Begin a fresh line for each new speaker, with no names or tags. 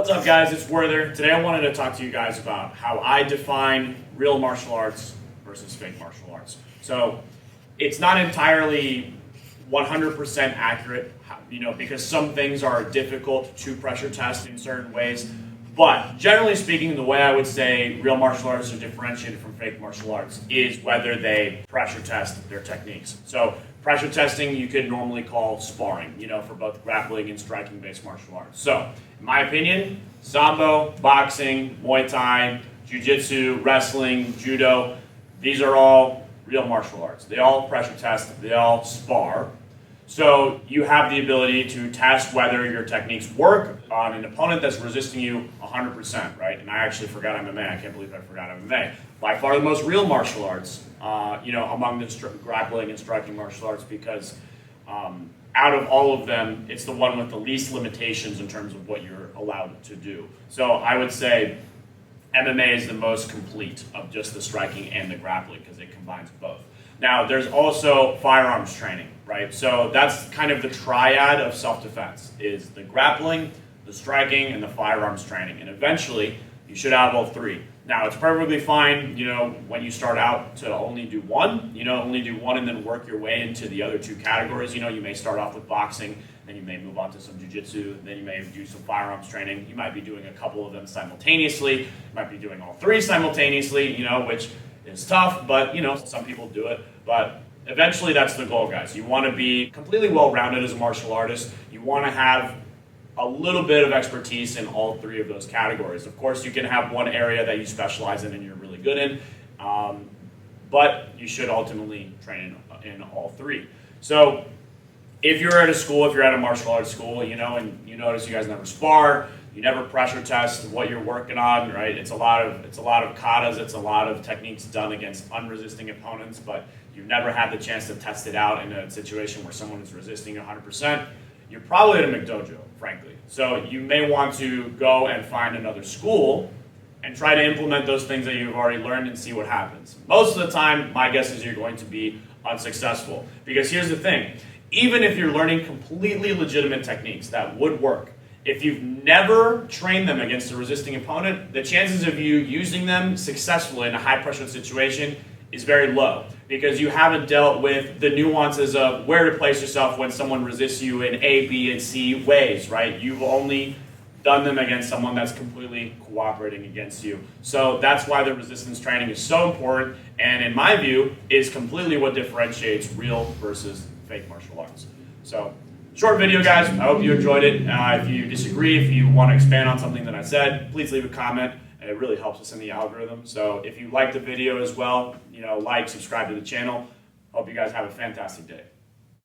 What's up, guys? It's Werther. Today I wanted to talk to you guys about how I define real martial arts versus fake martial arts. So it's not entirely 100% accurate, because some things are difficult to pressure test in certain ways. But generally speaking, the way I would say real martial arts are differentiated from fake martial arts is whether they pressure test their techniques. So pressure testing you could normally call sparring, for both grappling and striking based martial arts. So in my opinion, Sambo, boxing, Muay Thai, Jiu-Jitsu, wrestling, Judo, these are all real martial arts. They all pressure test, they all spar. So you have the ability to test whether your techniques work on an opponent that's resisting you 100%, right? And I actually forgot MMA. I can't believe I forgot MMA. By far the most real martial arts, among the grappling and striking martial arts, because out of all of them, it's the one with the least limitations in terms of what you're allowed to do. So I would say MMA is the most complete of just the striking and the grappling because it combines both. Now, there's also firearms training, right? So that's kind of the triad of self-defense, is the grappling, the striking, and the firearms training. And eventually, you should have all three. Now, it's perfectly fine, when you start out to only do one, and then work your way into the other two categories. You may start off with boxing, then you may move on to some jiu-jitsu, then you may do some firearms training. You might be doing a couple of them simultaneously. You might be doing all three simultaneously, which is tough, but some people do it. But eventually that's the goal, guys. You want to be completely well-rounded as a martial artist. You want to have a little bit of expertise in all three of those categories. Of course, you can have one area that you specialize in and you're really good in, but you should ultimately train in all three. So if you're at a school, if you're at a martial arts school, and you notice you guys never spar, you never pressure test what you're working on, right? It's a lot of katas, it's a lot of techniques done against unresisting opponents, but you've never had the chance to test it out in a situation where someone is resisting 100%. You're probably at a McDojo, frankly. So you may want to go and find another school and try to implement those things that you've already learned and see what happens. Most of the time, my guess is you're going to be unsuccessful. Because here's the thing, even if you're learning completely legitimate techniques that would work, if you've never trained them against a resisting opponent, the chances of you using them successfully in a high-pressure situation is very low, because you haven't dealt with the nuances of where to place yourself when someone resists you in A, B, and C ways, right? You've only done them against someone that's completely cooperating against you. So that's why the resistance training is so important, and in my view, is completely what differentiates real versus fake martial arts. So, short video, guys. I hope you enjoyed it. If you disagree, if you want to expand on something that I said, please leave a comment. It really helps us in the algorithm. So if you like the video as well, like, subscribe to the channel. Hope you guys have a fantastic day.